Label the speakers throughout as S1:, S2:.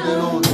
S1: the Lord.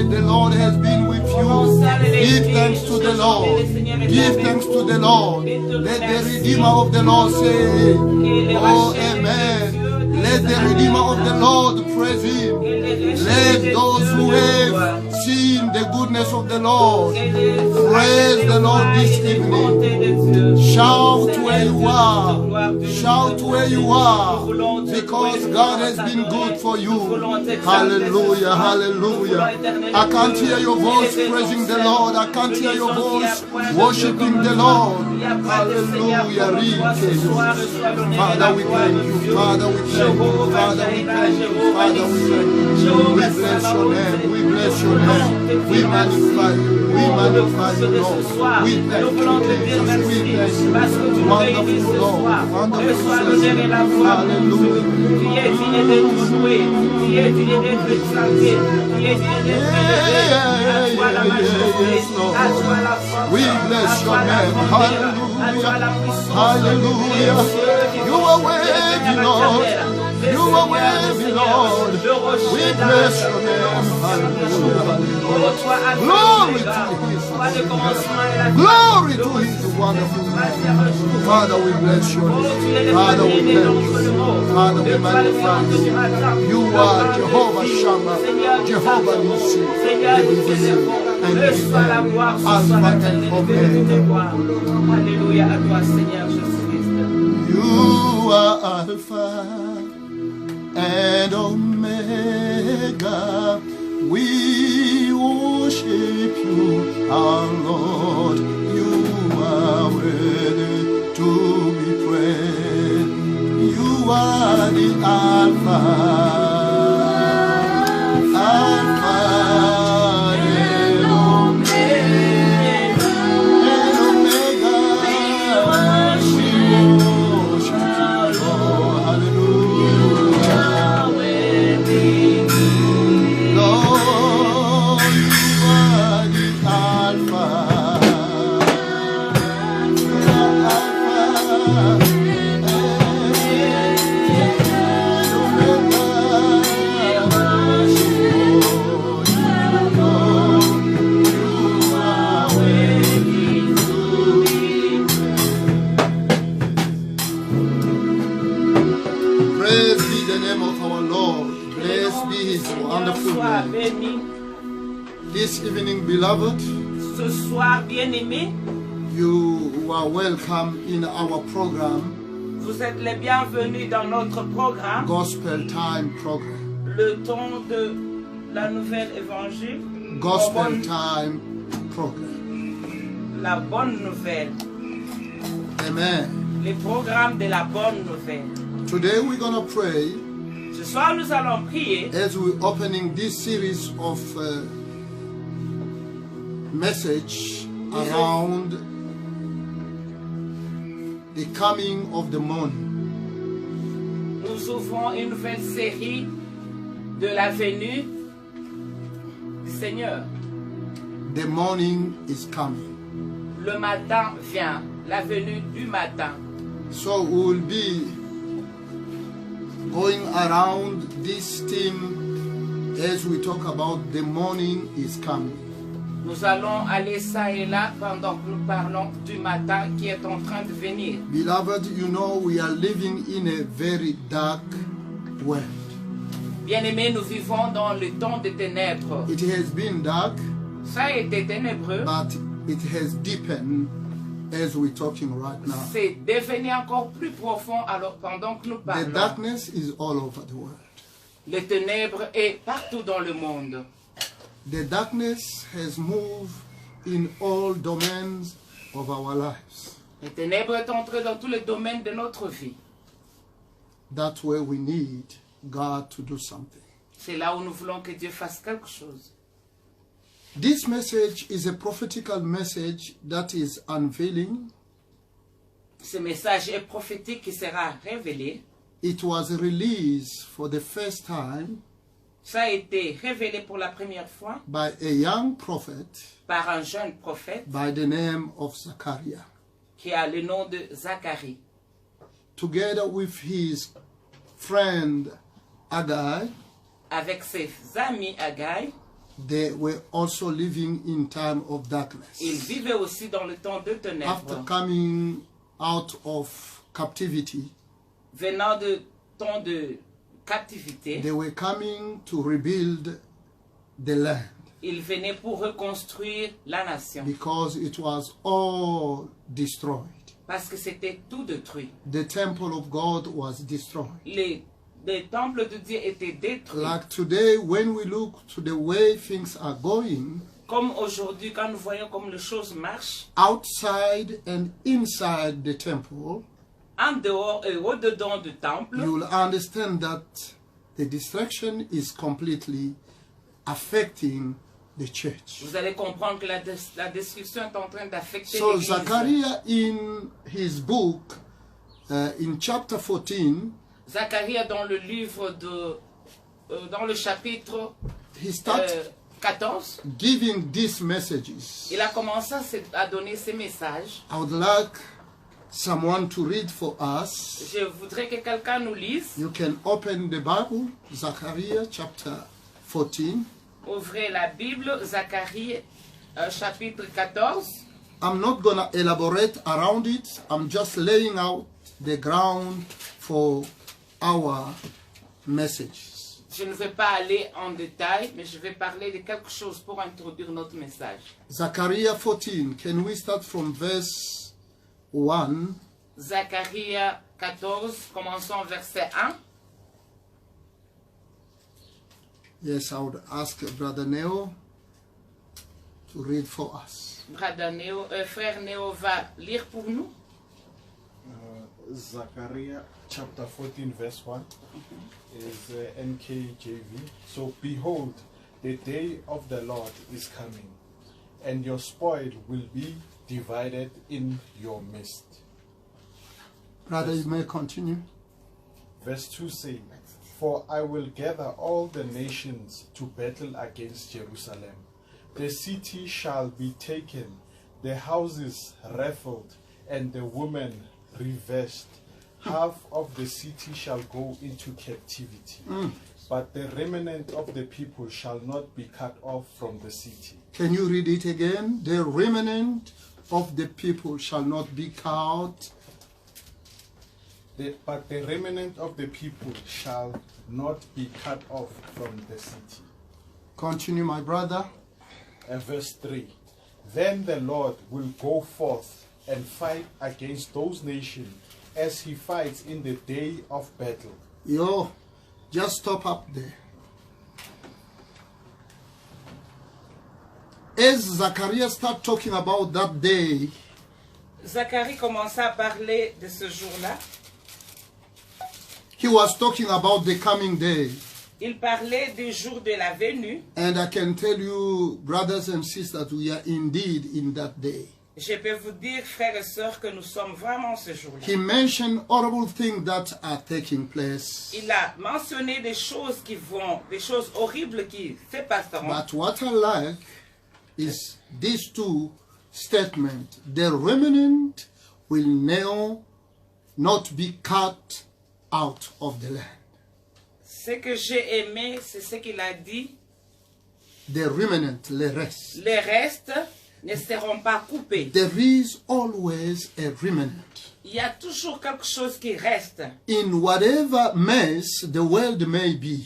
S1: The Lord has been with you. Give thanks to the Lord. Give thanks to the Lord. Let the Redeemer of the Lord say, oh, amen. Let the Redeemer of the Lord praise him. Let those who have seen the goodness of the Lord praise the Lord this evening. Shout where you are. Shout where you are. Because God has been good for you. Hallelujah, hallelujah. I can't hear your voice praising the Lord. I can't hear your voice worshiping the Lord. Hallelujah. Father, we thank you. Father, we thank you. Father, we thank you. Father, we thank you. We bless your name. We bless your name. We magnify you. We magnify you, Lord. We thank you, Jesus. We thank you. Wonderful Lord. Wonderful Savior. Hallelujah.
S2: Tu es digne d'être loué, tu es digne d'être exalté, tu es digne d'être élevé. À toi la majesté, à toi la force,
S1: we bless
S2: à toi
S1: your
S2: la
S1: name.
S2: grandeur, à toi la puissance.
S1: Hallelujah. You are worthy, Lord. You are worthy, Lord. We bless your name. Hallelujah. Glory to his glory to his wonderful name. Father, we bless your name. Father, we thank you. Father, we magnify you. You are Jehovah Shammah, Jehovah Nissi, the beginning and the end, Alpha and Omega.
S2: Alléluia à toi, Seigneur Jésus-Christ.
S1: You are Alpha and Omega. We worship you, our Lord. You are worthy to be praised. You are the Alpha. This evening, beloved,
S2: ce soir, bien-aimé,
S1: you are welcome in our program.
S2: Vous êtes les bienvenus dans notre programme,
S1: Gospel Time program.
S2: le temps de la nouvelle évangile,
S1: Gospel Time program.
S2: la bonne nouvelle,
S1: Amen.
S2: les programmes de la bonne nouvelle.
S1: Today we're going to pray
S2: Ce soir, nous allons prier
S1: as we're opening this series of message around the coming of the morning.
S2: Nous ouvrons une nouvelle série de la venue du Seigneur.
S1: The morning is coming.
S2: Le matin vient, la venue du matin.
S1: So we will be going around this theme as we talk about the morning is coming.
S2: Nous allons aller ça et là pendant que nous parlons du matin qui est en train de venir.
S1: Beloved, you know we are living in a very dark world.
S2: Bien-aimés, nous vivons dans le temps des ténèbres.
S1: It has been dark,
S2: Ça a été ténébreux.
S1: but it has deepened as we're talking right now.
S2: C'est devenu encore plus profond alors pendant que nous
S1: The
S2: parlons.
S1: darkness is all over the world.
S2: Les ténèbres est partout dans le monde.
S1: The darkness has moved in all domains of our lives.
S2: Les ténèbres est entré dans tous les domaines de notre vie.
S1: That's where we need God to do something.
S2: C'est là où nous voulons que Dieu fasse quelque chose.
S1: This message is a prophetical message that is unveiling.
S2: Ce message est prophétique qui sera révélé.
S1: It was released for the first time
S2: Ça a été révélé pour la première fois
S1: by a young prophet
S2: par un jeune prophète
S1: by the name of Zachariah,
S2: qui a le nom de Zacharie.
S1: together with his friend Haggai.
S2: Avec ses amis Haggai,
S1: They were also living in time of darkness.
S2: ils vivaient aussi dans le temps de
S1: After
S2: ténèbres.
S1: coming out of captivity,
S2: Venant de temps de captivité,
S1: they were coming to rebuild the land
S2: ils venaient pour reconstruire la nation.
S1: because it was all destroyed.
S2: Parce que c'était tout détruit.
S1: The temple of God was destroyed.
S2: Les temples de Dieu étaient détruits.
S1: Like today, when we look to the way things are going,
S2: Comme aujourd'hui, quand nous voyons comme les choses marchent,
S1: outside and inside the temple,
S2: en dehors et au-dedans du temple,
S1: you will understand that the destruction is completely affecting the church.
S2: vous allez comprendre que la destruction est en train d'affecter
S1: So
S2: l'Église.
S1: Zachariah in his book, in chapter 14,
S2: Zacharie dans le livre de, dans le chapitre
S1: he starts
S2: 14,
S1: giving these messages.
S2: il a commencé à donner ces messages.
S1: I would like someone to read for us.
S2: Je voudrais que quelqu'un nous lise.
S1: You can open the Bible, Zechariah chapter 14.
S2: Ouvrez la Bible, Zacharie chapitre 14.
S1: I'm not going to elaborate around it. I'm just laying out the ground for our messages.
S2: Je ne vais pas aller en détail, mais je vais parler de quelque chose pour introduire notre message.
S1: Zechariah 14, can we start from verse 1?
S2: Zacharie 14, commençons verset 1.
S1: Yes, I would ask Brother Neo to read for us.
S2: Frère Néo va lire pour nous.
S3: Zechariah chapter 14 verse 1 is NKJV. So behold, the day of the Lord is coming, and your spoil will be divided in your midst.
S1: Brother, you may continue.
S3: Verse 2 says, For I will gather all the nations to battle against Jerusalem. The city shall be taken, the houses rifled, and the women reversed. Half of the city shall go into captivity, but the remnant of the people shall not be cut off from the city.
S1: Can you read it again? The remnant of the people shall not be cut.
S3: But the remnant of the people shall not be cut off from the city.
S1: Continue, my brother.
S3: Verse 3. Then the Lord will go forth and fight against those nations as he fights in the day of battle.
S1: Yo, just stop up there. As Zachariah started talking about that day,
S2: Zacharie commença à parler de ce jour-là.
S1: he was talking about the coming day.
S2: Il parlait du jour de la venue.
S1: And I can tell you, brothers and sisters, we are indeed in that day.
S2: Je peux vous dire, frères et sœurs, que nous sommes vraiment ce jour-là.
S1: He mentioned horrible things that are taking place.
S2: Il a mentionné des choses horribles qui se passeront.
S1: But what I like is these two statements. The remnant will now not be cut out of the land.
S2: Ce que j'ai aimé, c'est ce qu'il a dit.
S1: The remnant, le reste.
S2: Les restes ne seront pas coupés.
S1: There is always a remnant.
S2: Il y a toujours quelque chose qui reste.
S1: In whatever mess the world may be,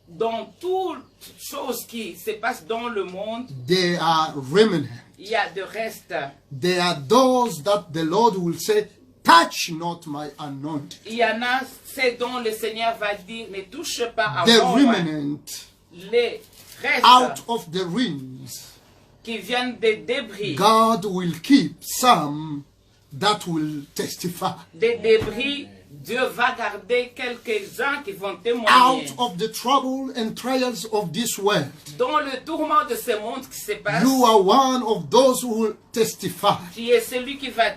S2: Dans toute chose qui se passe dans le monde,
S1: there are remnants.
S2: il y a de restes.
S1: There are those that the Lord will say, touch not my anointed.
S2: Il y en a, c'est dont le Seigneur va dire, ne touche pas à
S1: The
S2: moi.
S1: remnant
S2: Les
S1: out
S2: restes
S1: of the rings,
S2: qui viennent des débris.
S1: God will keep some that will testify.
S2: Des débris, Dieu va garder quelques-uns qui vont témoigner.
S1: Out of the trouble and trials of this world,
S2: Dans le tourment de ce monde qui se passe,
S1: you are one of those who will testify.
S2: qui est celui qui va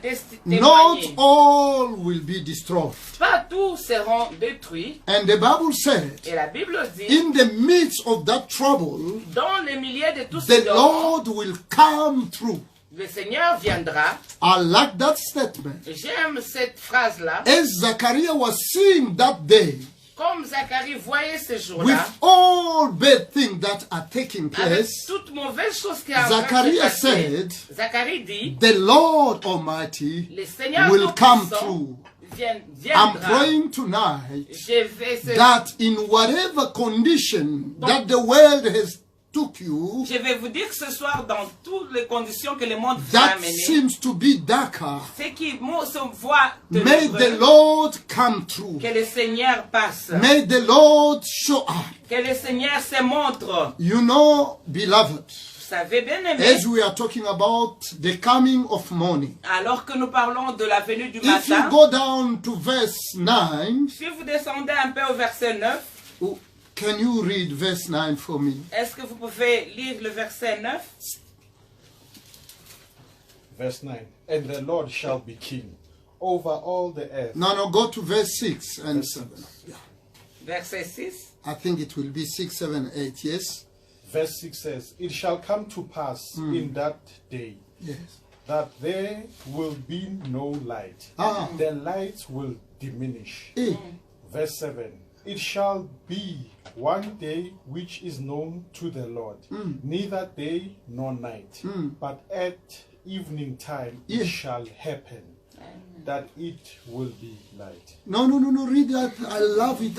S1: Not
S2: témoigner.
S1: all will be destroyed.
S2: Pas tous seront détruits.
S1: And the Bible said,
S2: Et la Bible dit,
S1: in the midst of that trouble,
S2: dans le milieu de tous ces
S1: the
S2: tourments,
S1: Lord will come through.
S2: le Seigneur viendra.
S1: I like that statement.
S2: J'aime cette phrase-là.
S1: As Zachariah was seeing that day,
S2: Comme Zacharie voyait ce
S1: with
S2: jour-là,
S1: all bad things that are taking
S2: avec
S1: place,
S2: toute mauvaise chose qui est en train de se
S1: Zachariah
S2: passer,
S1: said,
S2: Zacharie dit,
S1: the Lord Almighty
S2: le Seigneur
S1: will come
S2: Tout-Puissant
S1: through. I'm
S2: viendra.
S1: praying tonight
S2: Je vais
S1: that in whatever condition that the world has took you,
S2: Je vais vous dire ce soir, dans toutes les conditions que le monde va
S1: that
S2: amener,
S1: seems to be darker,
S2: ce qui se voit
S1: may the
S2: ténébreux,
S1: Lord come through.
S2: que le Seigneur passe,
S1: May the Lord show up.
S2: que le Seigneur se montre.
S1: You know, beloved,
S2: Vous savez, bien aimé,
S1: as we are talking about the coming of morning,
S2: alors que nous parlons de la venue du
S1: if you
S2: matin,
S1: go down to verse 9,
S2: si vous descendez un peu au verset 9,
S1: can you read verse 9 for me?
S2: est-ce que vous pouvez lire le verset 9?
S3: Verse 9. And the Lord shall be king over all the earth.
S1: No, go to verse 6 and
S3: Verse
S1: 7.
S3: 6.
S1: Yeah.
S2: Verset 6.
S1: I think it will be 6, 7, 8, yes?
S3: Verse 6 says, It shall come to pass in that day
S1: Yes.
S3: that there will be no light.
S1: Ah.
S3: The light will diminish.
S1: Eh,
S3: Verse 7. It shall be one day which is known to the Lord, neither day nor night, but at evening time
S1: Yeah.
S3: it shall happen that it will be light.
S1: No, read that. I love it.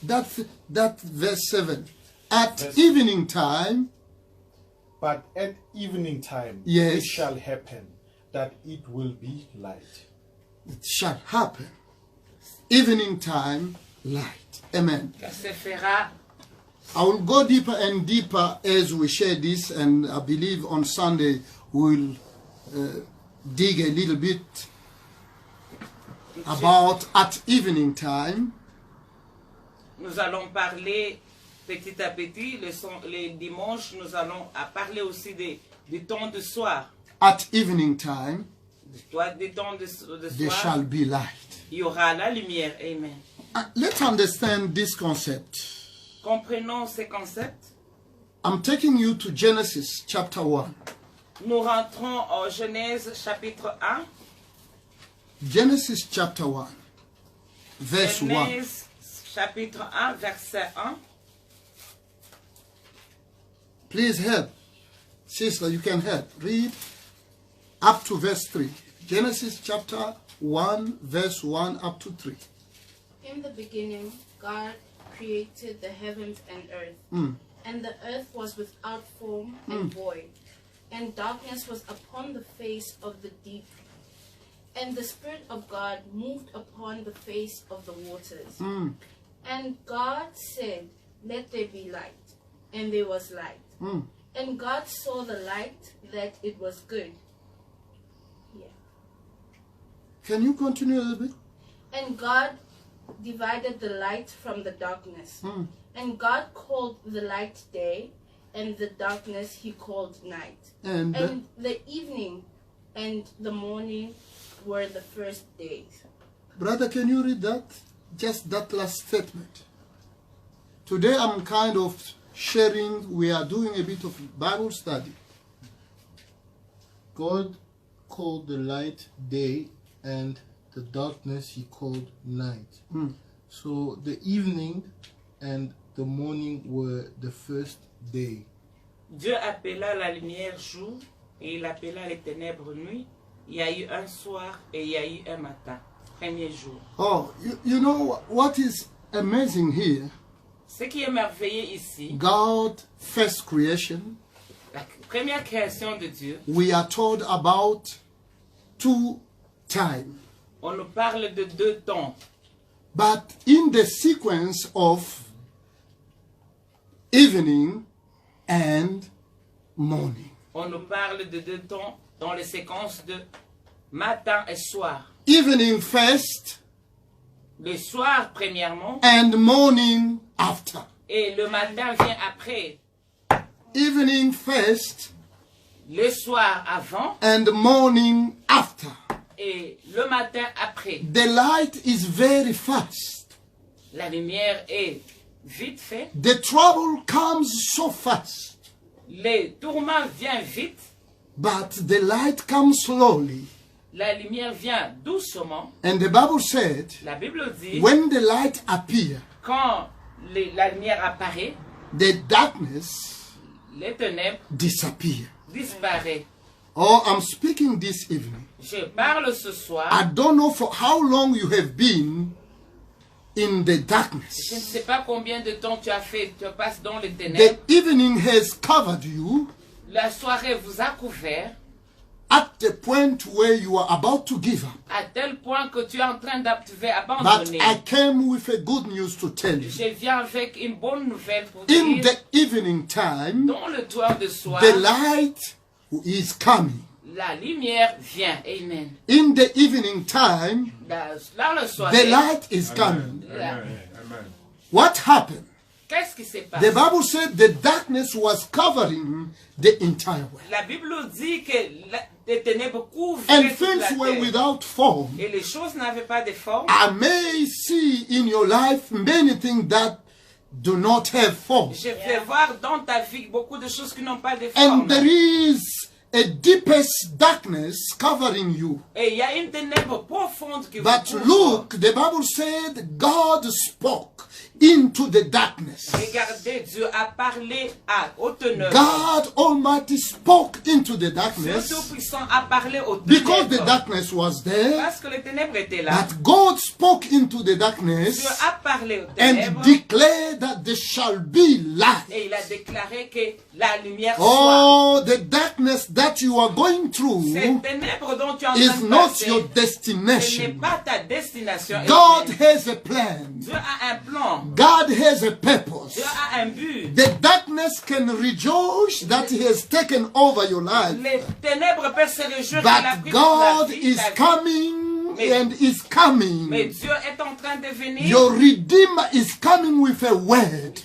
S1: That verse 7. At
S3: Verse-
S1: evening time,
S3: But at evening time
S1: Yes.
S3: it shall happen that it will be light.
S1: it shall happen. Evening time, light. Amen.
S2: Que se fera.
S1: I will go deeper and deeper as we share this, and I believe on Sunday we'll dig a little bit about at evening time.
S2: Nous allons parler petit à petit. Les dimanches, nous allons parler aussi du temps de soir.
S1: At evening time,
S2: Des temps de
S1: there shall
S2: soir,
S1: be light.
S2: il y aura la lumière. Amen.
S1: Let's understand this concept.
S2: Comprenons ces concepts.
S1: I'm taking you to Genesis chapter 1.
S2: Nous rentrons en Genèse chapitre 1.
S1: Genesis chapter 1, verse 1.
S2: Genèse chapitre 1, verset 1.
S1: Please help. Sister, you can help. Read up to verse 3. Genesis chapter 1, verse 1 up to 3.
S4: In the beginning, God created the heavens and earth. And the earth was without form and void, and darkness was upon the face of the deep. And the Spirit of God moved upon the face of the waters.
S1: Mm.
S4: And God said, "Let there be light." And there was light.
S1: Mm.
S4: And God saw the light, that it was good. Yeah.
S1: Can you continue a little bit?
S4: And God divided the light from the darkness.
S1: Mm.
S4: And God called the light day, and the darkness he called night.
S1: And
S4: And the evening and the morning were the first days.
S1: brother, can you read that? Just that last statement. Today I'm kind of sharing, we are doing a bit of Bible study.
S5: God called the light day, and the darkness he called night.
S1: Mm.
S5: So the evening and the morning were the first day.
S2: Dieu appela la lumière jour et il appela les ténèbres nuit. Il y a eu un soir et il y a eu un matin. Premier jour.
S1: Oh, you know what is amazing here?
S2: Ce qui est merveilleux ici,
S1: God, first creation,
S2: la première création de Dieu,
S1: we are told about two times.
S2: on nous parle de 2 temps.
S1: But in the sequence of evening and morning.
S2: On nous parle de 2 temps dans les séquences de matin et soir.
S1: Evening first
S2: Le soir, premièrement,
S1: and morning after.
S2: et le matin vient après.
S1: Evening first
S2: Le soir avant
S1: and morning after.
S2: et le matin après.
S1: The light is very fast.
S2: La lumière est vite fait.
S1: The trouble comes so fast.
S2: Les tourments viennent vite.
S1: But the light comes slowly.
S2: La lumière vient doucement.
S1: And the Bible said,
S2: La Bible dit,
S1: when the light appears,
S2: quand la lumière apparaît,
S1: the darkness
S2: les ténèbres
S1: disappear.
S2: disparaissent.
S1: Oh, I'm speaking this evening.
S2: Je parle ce soir.
S1: I don't know for how long you have been in the
S2: Je ne
S1: darkness.
S2: sais pas combien de temps tu as fait, tu passes dans les
S1: The
S2: ténèbres.
S1: evening has covered you
S2: La soirée vous a couvert
S1: at the point where you are about to give up.
S2: à tel point que tu es en train
S1: But
S2: d'abandonner.
S1: I came with a good news to tell you.
S2: Je viens avec une bonne nouvelle pour
S1: In
S2: dire,
S1: the evening time,
S2: dans le toit de soir,
S1: the light is coming.
S2: la lumière vient. Amen.
S1: In the evening time,
S2: Dans le
S1: the
S2: soirée,
S1: light is coming.
S2: la-
S1: What happened?
S2: qu'est-ce qui s'est
S1: The
S2: passé?
S1: Bible said the darkness was covering the entire world.
S2: La Bible dit que les ténèbres couvrent
S1: And
S2: toute la
S1: things were
S2: terre.
S1: without form.
S2: Et les choses n'avaient pas de forme.
S1: I may see in your life many things that do not have form.
S2: Je vais voir dans ta vie beaucoup de choses qui n'ont pas de forme.
S1: And there is a deepest darkness covering you.
S2: Et il y a une ténèbre profonde qui vous
S1: But
S2: couvre.
S1: look, the Bible said God spoke into the darkness.
S2: Regardez, Dieu a parlé au ténèbres.
S1: God Almighty spoke into the
S2: Dieu
S1: darkness
S2: Tout-Puissant a parlé aux
S1: because the
S2: ténèbres.
S1: darkness was there.
S2: Parce que les ténèbres étaient là.
S1: But God spoke into the
S2: Dieu
S1: darkness
S2: a parlé aux
S1: and
S2: ténèbres.
S1: declared that there shall be light.
S2: Et il a déclaré que la lumière soit.
S1: Oh, the darkness that you are going
S2: Ces
S1: through
S2: ténèbres dont tu es en train
S1: is
S2: de
S1: not
S2: passer,
S1: your
S2: ce n'est
S1: destination.
S2: pas ta destination.
S1: God
S2: Amen.
S1: has a plan.
S2: Dieu a un plan.
S1: God has a purpose.
S2: Dieu a un but.
S1: The darkness can rejoice that He has taken over your life.
S2: Les ténèbres peuvent se réjouir qu'il a
S1: But
S2: pris
S1: God
S2: toute la vie,
S1: is
S2: ta vie.
S1: coming and is
S2: Mais
S1: coming.
S2: Dieu est en train de venir.
S1: Your Redeemer is coming with a word.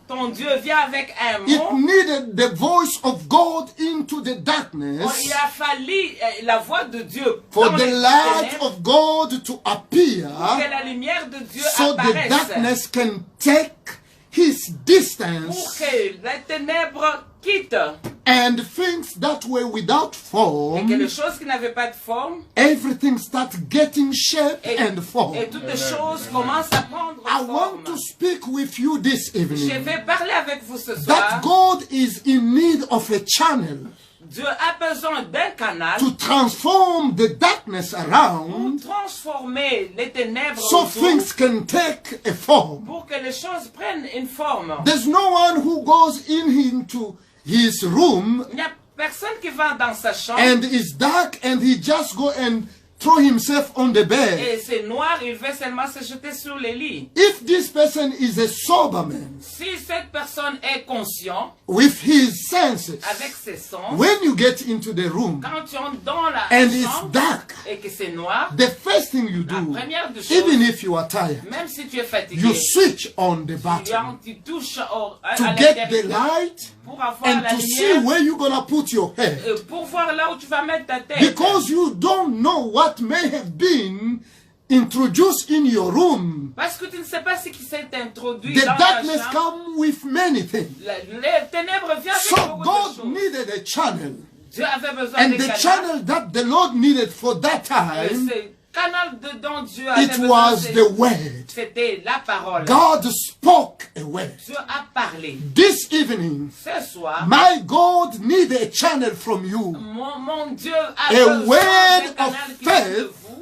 S2: Ton Dieu vient avec un
S1: It
S2: mot.
S1: needed the voice of God into the
S2: Il
S1: darkness
S2: a fallu la voix de Dieu
S1: for
S2: dans
S1: the
S2: les
S1: light
S2: ténèbres
S1: of God to appear
S2: pour que la lumière de Dieu
S1: so the
S2: apparaisse.
S1: darkness can take his
S2: Pour
S1: distance
S2: que les ténèbres quittent.
S1: and things that were without
S2: Et que
S1: form,
S2: les choses qui n'avaient pas de forme
S1: everything starts getting shape
S2: et,
S1: and form.
S2: et toutes les choses commencent à prendre
S1: I
S2: forme.
S1: want to speak with you this
S2: Je
S1: evening
S2: vais parler avec vous ce
S1: that
S2: soir.
S1: God is in need of a channel
S2: Dieu a besoin d'un canal
S1: to transform the darkness
S2: pour
S1: around
S2: transformer les ténèbres
S1: so
S2: autour,
S1: things can take a form.
S2: pour que les choses prennent une forme.
S1: There's no one who goes into his room
S2: personne qui va dans sa chambre
S1: and it's dark and he just go and throw himself on the bed.
S2: et c'est noir, il veut seulement se jeter sur le lit.
S1: If this person is a sober man
S2: Si cette personne est consciente
S1: with his senses,
S2: avec ses sens,
S1: when you get into the room
S2: quand tu entres dans la
S1: and it's
S2: chambre
S1: dark,
S2: et que c'est noir,
S1: the first thing you
S2: la
S1: do,
S2: première des choses,
S1: even if you are tired,
S2: même si tu es fatigué,
S1: you switch on the button
S2: tu touches à
S1: to get the
S2: l'intérieur
S1: light
S2: pour avoir
S1: and
S2: la
S1: to see
S2: lumière,
S1: where you're gonna put your head.
S2: pour voir là où tu vas mettre ta tête.
S1: Because you don't know what may have been introduced in your room.
S2: Parce que tu ne sais pas ce qui s'est introduit
S1: The
S2: dans ta
S1: darkness
S2: chambre.
S1: comes with many things.
S2: Les ténèbres viennent avec
S1: So
S2: beaucoup de
S1: God
S2: choses.
S1: needed a channel.
S2: Dieu avait besoin
S1: And
S2: de
S1: the
S2: canal.
S1: channel that the Lord needed for that
S2: Et
S1: time,
S2: ce canal dont Dieu avait
S1: it
S2: besoin,
S1: was the word.
S2: c'était la parole.
S1: God spoke a word.
S2: Dieu a parlé.
S1: This evening,
S2: Ce soir,
S1: my God needs a channel from you.
S2: mon Dieu a
S1: A
S2: besoin
S1: word
S2: d'un canal
S1: of
S2: qui vient de
S1: faith,
S2: vous.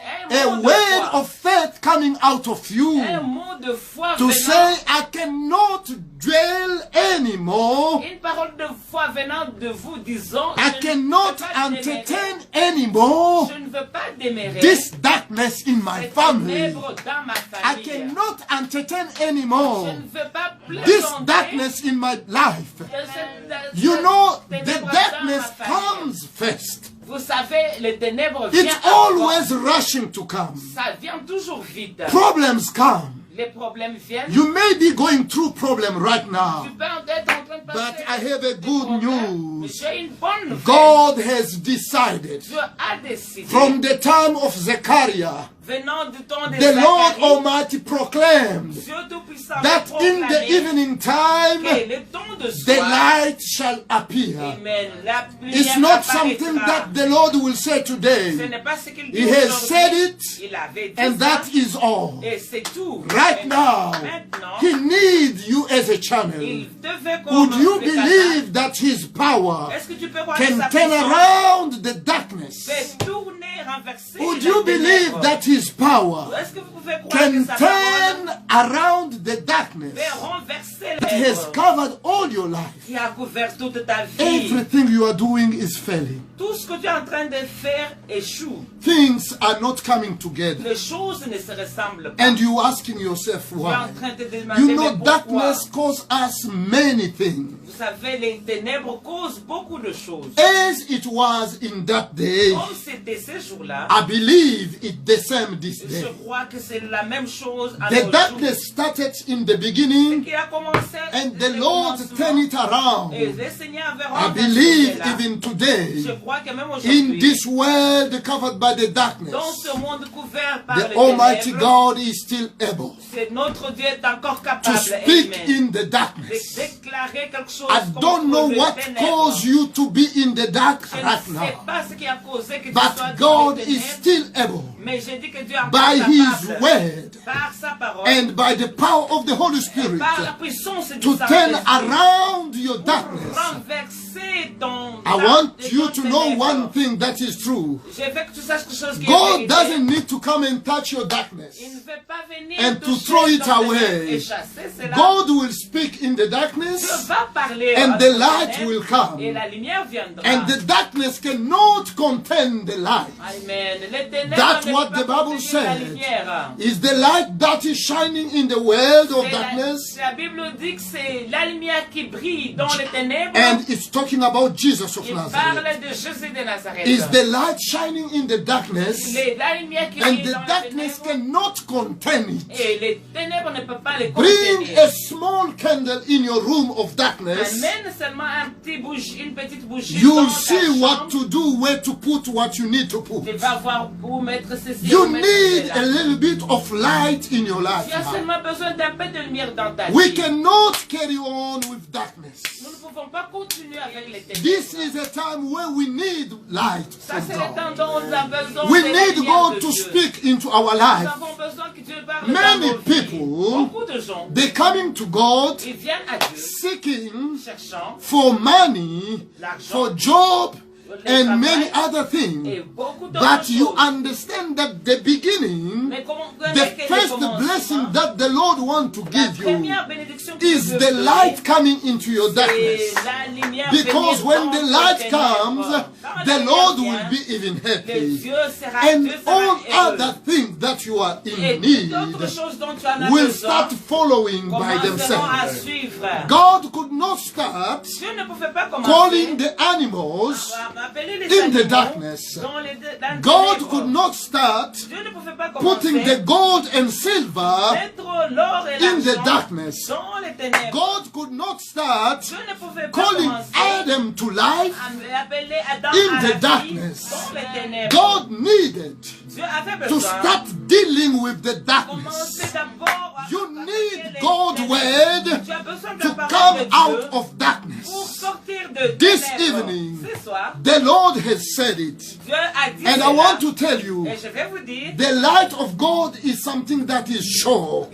S1: A
S2: Un mot de
S1: word
S2: foi.
S1: of faith coming out of you
S2: Un mot de foi
S1: to
S2: venant.
S1: say, I cannot dwell anymore.
S2: Une parole de foi venant de vous disant,
S1: I
S2: je ne
S1: cannot
S2: veux pas
S1: entertain
S2: démérer.
S1: anymore
S2: Je ne veux pas démérer.
S1: this darkness in my
S2: Ces
S1: family.
S2: ténèbres dans ma
S1: I
S2: famille.
S1: cannot entertain
S2: Je
S1: anymore
S2: ne veux pas
S1: this
S2: plaisanter
S1: darkness in my life.
S2: de cette-
S1: You
S2: cette
S1: know, the
S2: ténèbre
S1: darkness
S2: dans ma famille.
S1: comes first.
S2: Vous savez, les ténèbres viennent
S1: It's
S2: avant.
S1: always rushing to come.
S2: Ça vient toujours vite.
S1: Problems come.
S2: Les problèmes viennent.
S1: You may be going through problem right now,
S2: Tu peux être en train de passer
S1: but I have a
S2: des
S1: good
S2: problèmes,
S1: news.
S2: mais j'ai une bonne nouvelle.
S1: God has decided
S2: Dieu a décidé,
S1: from the time of Zechariah,
S2: venant du temps de
S1: the Lord
S2: Zacharie,
S1: Almighty proclaimed
S2: Dieu Tout-Puissant
S1: that
S2: va
S1: in the
S2: proclamer
S1: evening time
S2: que le temps de
S1: the
S2: soir,
S1: light shall appear.
S2: Amen, la
S1: It's
S2: lumière
S1: not
S2: apparaîtra.
S1: something that the Lord will say
S2: Ce
S1: today.
S2: n'est pas ce qu'il dit
S1: He has
S2: aujourd'hui.
S1: said it,
S2: Il avait dit
S1: and
S2: ça,
S1: that is all.
S2: et c'est tout.
S1: Right
S2: Et
S1: now,
S2: maintenant,
S1: He needs you as a channel.
S2: il devait
S1: Would
S2: comme
S1: you
S2: le canal.
S1: believe that His power
S2: Est-ce que tu peux croire que
S1: can
S2: sa
S1: turn
S2: puissance
S1: around the darkness?
S2: fait tourner, renverser
S1: Would
S2: la
S1: you believe
S2: ténèbre?
S1: that His power
S2: Est-ce que vous pouvez croire
S1: can
S2: que sa parole
S1: turn around the darkness
S2: fait renverser
S1: that
S2: les
S1: has covered all your life?
S2: qui a couvert toute ta vie?
S1: Everything you are doing is failing.
S2: Tout ce que tu es en train de faire échoue.
S1: Things are not coming together.
S2: Les choses ne se ressemblent pas.
S1: And you asking yourself
S2: Tu es
S1: why?
S2: en train de te demander
S1: You know,
S2: mais pourquoi?
S1: darkness causes us many things.
S2: Vous savez, les ténèbres causent beaucoup de choses.
S1: As it was in that day,
S2: Comme c'était ces jours-là,
S1: I believe it's the same this
S2: je
S1: day.
S2: crois que c'est la même chose à
S1: The
S2: nos jours.
S1: darkness started in the beginning
S2: Qui a commencé
S1: and the
S2: le
S1: Lord
S2: commencement,
S1: turned it around.
S2: et le Seigneur avait
S1: I
S2: renversé
S1: believe
S2: cela.
S1: even today,
S2: Je crois que même
S1: in
S2: aujourd'hui,
S1: this world covered by the
S2: dans
S1: darkness,
S2: ce monde couvert par
S1: the
S2: les
S1: Almighty
S2: ténèbres,
S1: God is still able
S2: c'est notre Dieu est encore
S1: to
S2: capable,
S1: speak
S2: amen,
S1: in the
S2: de
S1: darkness.
S2: déclarer quelque chose
S1: I
S2: contre
S1: don't know
S2: les
S1: what
S2: ténèbres.
S1: caused you to be in the dark
S2: Je
S1: right
S2: ne sais
S1: now,
S2: pas ce qui a causé que tu sois
S1: but
S2: dans
S1: God
S2: les
S1: is
S2: ténèbres,
S1: still able
S2: mais j'ai dit que Dieu est encore
S1: by
S2: capable,
S1: His word
S2: par sa parole,
S1: and by the power of the Holy Spirit
S2: par la puissance du
S1: to turn
S2: Saint-Esprit,
S1: around your
S2: pour
S1: darkness.
S2: renverser ton
S1: I want
S2: ton
S1: you to know
S2: ténèbre.
S1: one thing that is true.
S2: Je veux que tu saches quelque chose qui est
S1: God
S2: vérité.
S1: doesn't need to come and touch your darkness.
S2: Il ne veut pas venir
S1: and to
S2: toucher
S1: throw it
S2: ton ténèbre
S1: away.
S2: et chasser cela.
S1: God will speak in the
S2: Dieu
S1: darkness,
S2: va parler
S1: and
S2: à
S1: the
S2: ton
S1: light
S2: ténèbre,
S1: will come.
S2: et la lumière viendra.
S1: and the darkness cannot contain the light.
S2: Amen. Les ténèbres
S1: That's
S2: ne
S1: what
S2: peuvent
S1: the
S2: pas
S1: Bible
S2: contenir la
S1: said.
S2: lumière.
S1: Is the light that is shining in the world of
S2: C'est
S1: darkness,
S2: la Bible dit que c'est la lumière qui brille dans les ténèbres.
S1: and it's talking about Jesus of
S2: Il
S1: Nazareth.
S2: parle de Jésus de Nazareth.
S1: Is the light shining in the darkness,
S2: La lumière qui
S1: and
S2: brille
S1: the
S2: dans les
S1: darkness
S2: ténèbres.
S1: cannot contain it.
S2: Et les ténèbres ne peuvent pas les
S1: Bring
S2: contenir.
S1: a small candle in your room of darkness.
S2: Amène seulement un petit bougie, une petite bougie.
S1: You'll
S2: dans ta
S1: see what
S2: chambre.
S1: to do, where to put what you need to put.
S2: Tu vas voir où mettre ceci.
S1: You
S2: où mettre
S1: need
S2: cela.
S1: a little bit of light in your life
S2: Tu as
S1: now.
S2: seulement besoin d'un peu de lumière dans ta
S1: We
S2: vie.
S1: cannot carry on with darkness.
S2: Nous ne pouvons pas continuer avec les ténèbres.
S1: This is a time where we need light
S2: Ça,
S1: from
S2: c'est le temps
S1: God.
S2: dont on a besoin
S1: We
S2: de la
S1: need
S2: lumière
S1: God
S2: de
S1: to
S2: Dieu.
S1: speak into our
S2: Nous
S1: life.
S2: avons besoin que Dieu parle
S1: Many
S2: dans nos vies.
S1: people,
S2: Beaucoup de gens,
S1: they're coming to God
S2: ils viennent à Dieu
S1: seeking
S2: cherchant
S1: for money, for
S2: l'argent
S1: job,
S2: le
S1: and many
S2: travail
S1: other
S2: et
S1: things.
S2: beaucoup d'autres
S1: But you
S2: choses.
S1: understand that the beginning,
S2: Mais comment
S1: the first blessing blessing that the Lord wants to
S2: La
S1: give you
S2: première bénédiction que
S1: is
S2: Dieu
S1: the
S2: veut
S1: light
S2: donner,
S1: coming into your darkness.
S2: c'est la lumière
S1: Because
S2: venir
S1: when
S2: dans
S1: the
S2: tes
S1: light
S2: ténèbres.
S1: comes,
S2: Quand
S1: the
S2: la lumière
S1: Lord
S2: vient,
S1: will be even
S2: le
S1: happy.
S2: Dieu sera,
S1: And
S2: Dieu sera
S1: all
S2: heureux.
S1: other things that you are
S2: Et
S1: in
S2: toutes
S1: need
S2: autres choses dont tu en as
S1: will
S2: besoin
S1: start following by
S2: commenceront à
S1: themselves.
S2: suivre.
S1: God could not start
S2: Dieu ne pouvait pas commencer
S1: calling the animals
S2: à appeler les
S1: in the
S2: animaux
S1: darkness.
S2: dans les
S1: God
S2: ténèbres.
S1: could not start
S2: Dieu ne pouvait pas
S1: putting
S2: commencer
S1: the gold and silver
S2: mettre l'or et
S1: in the
S2: l'argent
S1: darkness.
S2: dans les ténèbres.
S1: God could not start
S2: Dieu ne pouvait pas
S1: calling
S2: commencer
S1: Adam to life
S2: à appeler Adam
S1: in
S2: à
S1: the
S2: la vie
S1: darkness.
S2: dans les ténèbres.
S1: God needed
S2: Dieu avait
S1: to
S2: besoin
S1: start dealing with the
S2: de
S1: darkness.
S2: commencer d'abord à
S1: You
S2: attaquer
S1: need
S2: les
S1: God's
S2: ténèbres.
S1: word
S2: Tu as besoin de
S1: to
S2: la
S1: come
S2: parole de
S1: out
S2: Dieu
S1: of
S2: pour
S1: darkness.
S2: sortir de
S1: This
S2: ténèbres.
S1: evening,
S2: Ce soir,
S1: the Lord has said it.
S2: Dieu a dit
S1: And I
S2: cela.
S1: want to tell you,
S2: Et je vais vous dire,
S1: the light of God is something that is sure.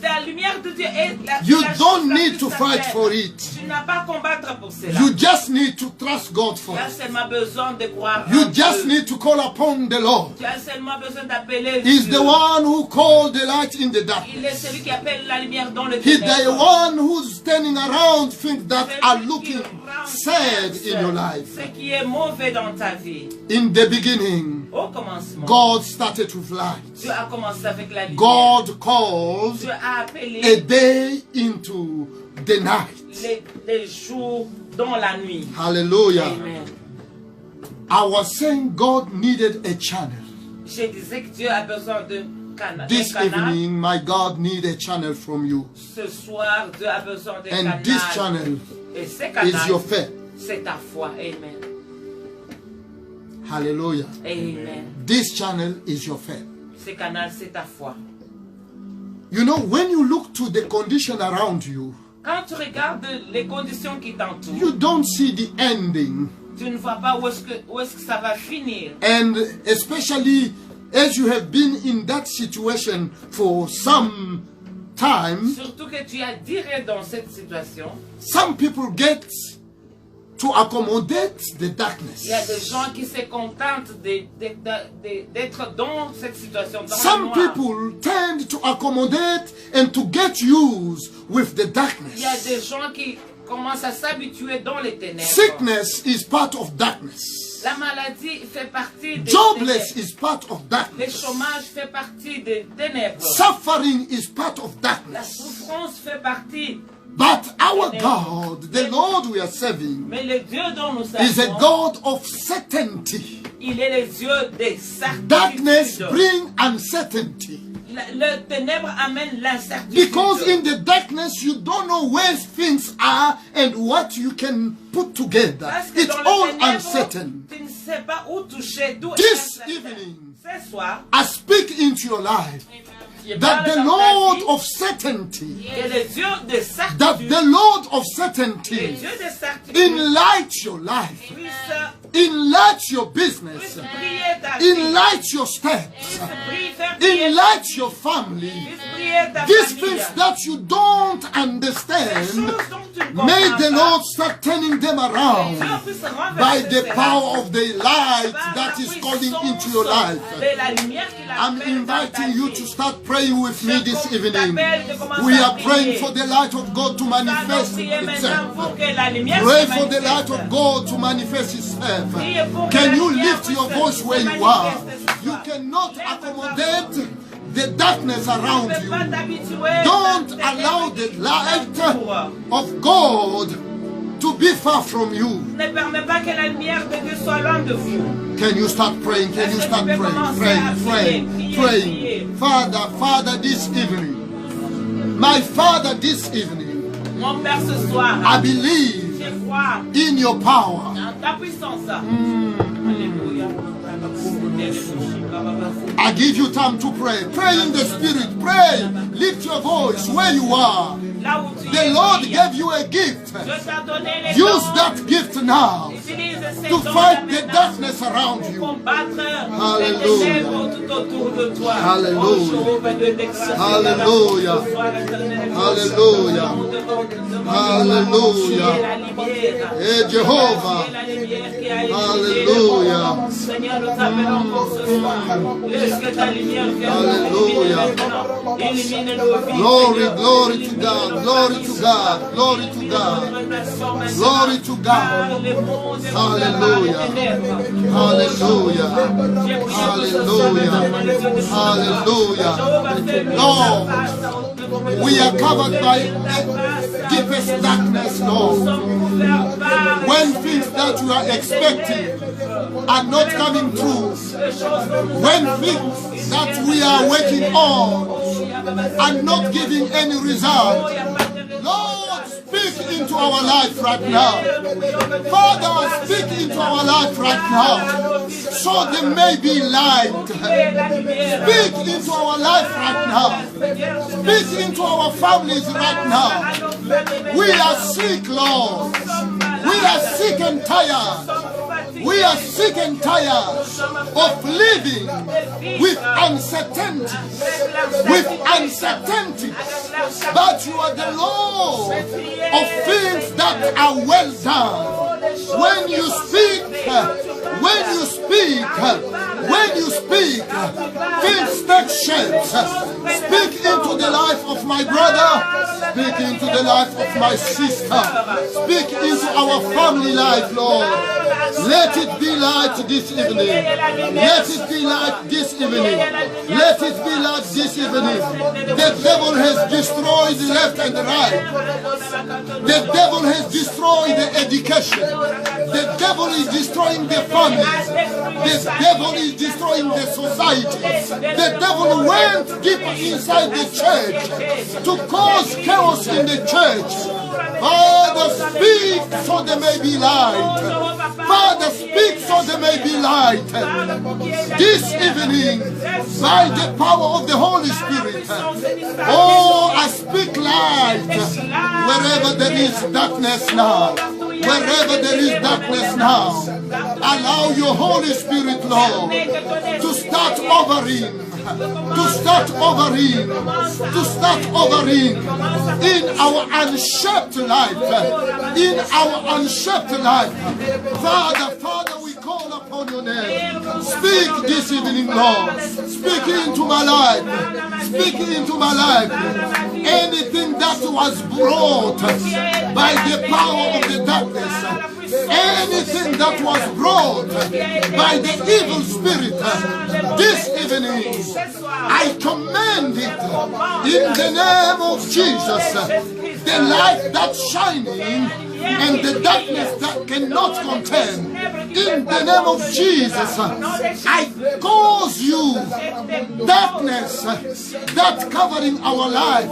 S2: la lumière de Dieu est la
S1: You
S2: la chose
S1: don't
S2: la
S1: need
S2: plus
S1: to fight
S2: certaine.
S1: for it.
S2: Tu n'as pas à combattre pour cela.
S1: You just need to trust God
S2: Tu
S1: for
S2: as
S1: it.
S2: seulement besoin de croire
S1: You
S2: en
S1: just
S2: Dieu.
S1: need to call upon the Lord.
S2: Tu as seulement besoin d'appeler
S1: He's
S2: Dieu.
S1: the one who called the light in the
S2: Il
S1: darkness.
S2: est celui qui appelle la lumière dans le
S1: He's the
S2: ténèbre.
S1: one who's standing around things that
S2: Celui
S1: are
S2: qui
S1: looking
S2: renverse
S1: sad in your life.
S2: ce qui est mauvais dans ta vie.
S1: In the beginning,
S2: Au commencement,
S1: God started with light.
S2: Dieu a commencé avec la lumière.
S1: God calls
S2: Dieu a appelé
S1: a day into the night.
S2: les jours dans la nuit.
S1: Hallelujah.
S2: Amen.
S1: I was saying God needed a channel.
S2: Je disais que Dieu a besoin de canal.
S1: This
S2: d'un canal.
S1: evening, my God needs a channel from you.
S2: Ce soir, Dieu a besoin d'un
S1: And
S2: canal.
S1: this channel
S2: Et ce
S1: is your
S2: canal,
S1: faith.
S2: c'est ta foi. Amen.
S1: Hallelujah.
S2: Amen.
S1: This channel is your faith.
S2: Ce canal, c'est ta foi.
S1: You know, when you look to the condition around you,
S2: Quand tu regardes les conditions qui t'entourent,
S1: you don't see the ending.
S2: tu ne vois pas où est-ce que ça va finir.
S1: And especially as you have been in that situation for some time,
S2: Surtout que tu as duré dans cette situation.
S1: some people get to accommodate the
S2: Il y a des
S1: darkness.
S2: gens qui se contentent d'être dans cette situation, dans le
S1: Some
S2: noir.
S1: people tend to accommodate and to get used with the
S2: Il y a
S1: darkness.
S2: des gens qui commencent à s'habituer dans les ténèbres.
S1: Sickness is part of darkness.
S2: La maladie fait partie des
S1: Jobless
S2: ténèbres.
S1: is part of
S2: Le
S1: darkness.
S2: chômage fait partie des ténèbres.
S1: Suffering is part of
S2: La
S1: darkness.
S2: souffrance fait partie.
S1: But our God, the Lord we are serving,
S2: Mais le Dieu dont nous
S1: is a
S2: servons,
S1: God of certainty.
S2: il est le Dieu des
S1: Darkness
S2: certitudes.
S1: brings uncertainty.
S2: Le ténèbre amène l'incertitude.
S1: Because in the darkness you don't know where things are and what you can put together.
S2: Parce que
S1: It's
S2: dans le
S1: all
S2: ténèbre,
S1: uncertain.
S2: tu ne sais pas où toucher, d'où
S1: This
S2: est
S1: evening,
S2: ce soir,
S1: I speak into your life
S2: je
S1: that
S2: parle
S1: the
S2: dans ta
S1: Lord
S2: vie,
S1: of certainty,
S2: que le Dieu de certitude,
S1: that the Lord of
S2: le
S1: certainty
S2: Dieu de certitude
S1: enlight your life,
S2: puisse
S1: enlight your business,
S2: briller ta vie,
S1: enlight your steps,
S2: puisse faire briller ta
S1: enlight
S2: vie,
S1: your family.
S2: puisse briller ta
S1: These
S2: famille.
S1: things that you don't
S2: Les
S1: understand,
S2: choses dont tu ne
S1: may
S2: comprends
S1: the
S2: pas,
S1: Lord start turning them around
S2: Dieu puisse renverser
S1: by the
S2: cela.
S1: power of the light
S2: Par
S1: that
S2: la
S1: is calling into
S2: puissance
S1: your life.
S2: de la lumière qu'il
S1: I'm
S2: appelle dans ta
S1: inviting you
S2: vie.
S1: to start praying with me this evening.
S2: t'appelle de commencer
S1: We
S2: à
S1: are praying
S2: prier.
S1: for the light of God to
S2: Nous allons
S1: manifest
S2: prier maintenant
S1: itself.
S2: pour que la lumière
S1: Pray
S2: se
S1: for the light
S2: manifeste.
S1: of God to manifest itself.
S2: Priez pour que
S1: Can
S2: la
S1: you
S2: lumière
S1: lift your
S2: puisse
S1: voice
S2: se
S1: where you are?
S2: manifester ce
S1: You
S2: soir.
S1: cannot
S2: Lève ta
S1: accommodate the darkness
S2: Tu
S1: around
S2: ne peux pas
S1: you.
S2: t'habituer
S1: Don't
S2: à
S1: allow the light
S2: t'entoure.
S1: of God to be far from you.
S2: Ne permets pas que la lumière de Dieu soit loin de vous.
S1: Can you start praying? Can you start praying? Praying. Father, this evening, my Father, this evening,
S2: Mon Père, ce soir,
S1: I believe
S2: je crois
S1: in your power.
S2: en ta puissance. Alléluia.
S1: I give you time to pray. Pray in the Spirit. Pray. Lift your voice where you are.
S2: Là où tu
S1: The
S2: es,
S1: Lord
S2: prie.
S1: gave you a gift.
S2: Dieu t'a donné les
S1: Use
S2: dons.
S1: that gift now
S2: Utilise ces
S1: to
S2: dons
S1: fight the
S2: maintenant
S1: darkness around
S2: pour
S1: you.
S2: combattre les
S1: Hallelujah.
S2: ténèbres tout autour de toi.
S1: Hallelujah.
S2: Oh, Jéhovah, de déclarer
S1: Hallelujah.
S2: ce soir, éternel,
S1: Hallelujah.
S2: nous devons te demander
S1: Hallelujah.
S2: tu es la lumière.
S1: Eh, Jehovah.
S2: Tu es la lumière. lumière qui a illuminé
S1: Hallelujah.
S2: le monde. Seigneur, nous t'appelons pour ce soir. Laisse que ta lumière vienne nous illuminer maintenant. Illumine nos vies.
S1: Glory, glory to God, glory to God, glory to God, glory to God. Hallelujah, hallelujah, hallelujah, hallelujah. Lord, we are covered by deepest darkness, Lord. When things that you are expecting are not coming true, when things that we are working on are not giving any result, Lord, speak into our life right now. Father, speak into our life right now, so there may be light. Speak into our life right now. Speak into our families right now. We are sick, Lord. We are sick and tired. We are sick and tired of living with uncertainty. With uncertainty. But you are the Lord of things that are well done. When you speak, things take shape. Speak into the life of my brother. Speak into the life of my sister. Speak into our family life, Lord. Let it be light this evening. Let it be light this evening. Let it be light this evening. The devil has destroyed the left and the right. The devil has destroyed the education. The devil is destroying the families. The devil is destroying the society. The devil went deep inside the church to cause chaos in the church. Father, speak so there may be light. Father, speak so there may be light. This evening, by the power of the Holy Spirit, oh, I speak light wherever there is darkness now. Wherever there is darkness now, allow your Holy Spirit, Lord, to start hovering. To start hovering in our unshaped life, Father, we call upon your name. Speak this evening, Lord. Speak into my life. Speak into my life. Anything that was brought by the power of the darkness, anything that was brought by the evil spirit, this evening, I command it in the name of Jesus. The light that's shining and the darkness that cannot contain. In the name of Jesus, I cause you, darkness that's covering our life,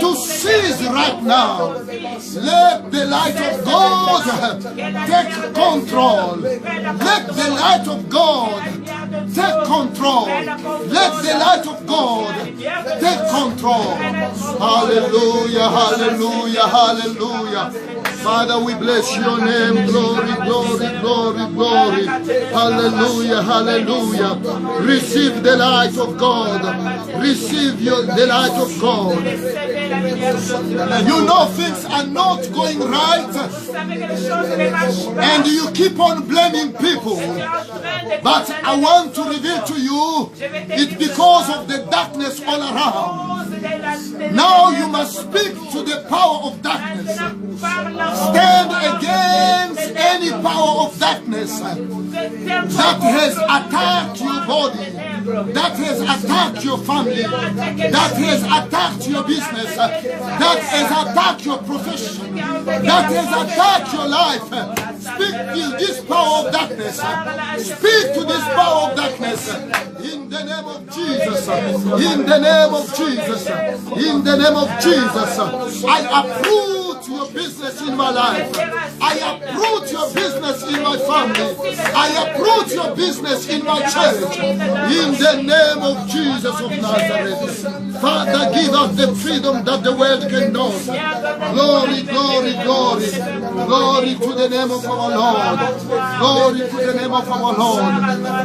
S1: to cease right now. Let the light of God take control. Let the light of God take control. Let the light of God take control. Hallelujah, hallelujah, hallelujah. Father, we bless your name. Glory, glory, glory, glory. Hallelujah, hallelujah. Receive the light of God. Receive the light of God. You know things are not going right, and you keep on blaming people. But I want to reveal to you, it's because of the darkness all around. Now you must speak to the power of darkness. Stand against any power of darkness that has attacked your body, that has attacked your family, that has attacked your business, that has attacked your profession, that has attacked your life. Speak to this power of darkness. Speak to this power of darkness. In the name of Jesus. In the name of Jesus. In the name of Jesus. I uproot your business in my life. I uproot your business in my family. I uproot your business in my church. In the name of Jesus of Nazareth. Father, give us the freedom that the world can know. Glory, glory, glory. Glory to the name of our Lord. Glory to the name of our Lord.